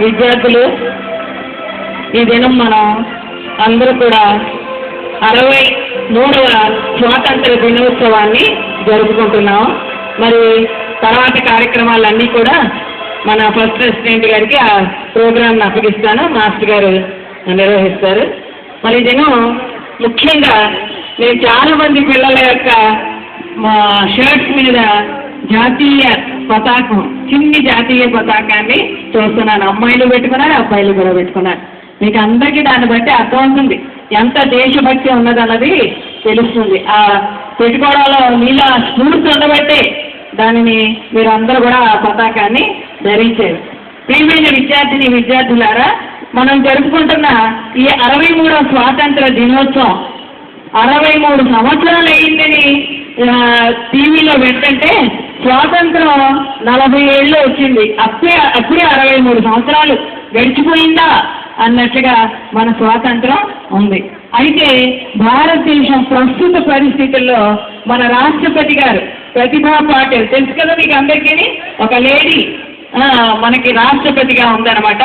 విద్యార్థులు, ఈ దినం మనం అందరూ కూడా 63వ స్వాతంత్ర దినోత్సవాన్ని జరుపుకుంటున్నాం. మరి తర్వాత కార్యక్రమాలన్నీ కూడా మన ఫస్ట్ ప్రెసిడెంట్ గారికి ఆ ప్రోగ్రామ్ని అప్పగిస్తాను, మాస్టర్ గారు నిర్వహిస్తారు. మరి దినం ముఖ్యంగా నేను చాలా మంది పిల్లల యొక్క షర్ట్స్ మీద జాతీయ పతాకం, చిన్ని జాతీయ పతాకాన్ని చూస్తున్నాను. అమ్మాయిలు పెట్టుకున్నారు, అబ్బాయిలు కూడా పెట్టుకున్నారు. మీకు అందరికీ దాన్ని బట్టి అర్థమవుతుంది ఎంత దేశభక్తి ఉన్నదన్నది తెలుస్తుంది. ఆ పెట్టుకోవడంలో మీలో స్ఫూర్తి ఉండబట్టే దానిని మీరు అందరూ కూడా ఆ పతాకాన్ని ధరించారు. ప్రియమైన విద్యార్థులారా, మనం జరుపుకుంటున్న ఈ 63వ స్వాతంత్ర దినోత్సవం 63 సంవత్సరాలు అయిందని టీవీలో పెట్టంటే స్వాతంత్రం 40 ఏళ్ళు వచ్చింది, అప్పుడే 63 సంవత్సరాలు గడిచిపోయిందా అన్నట్లుగా మన స్వాతంత్రం ఉంది. అయితే భారతదేశం ప్రస్తుత పరిస్థితుల్లో మన రాష్ట్రపతి గారు ప్రతిభా పాటిల్, తెలుసు కదా మీకు అందరికీ, ఒక లేడీ మనకి రాష్ట్రపతిగా ఉందన్నమాట.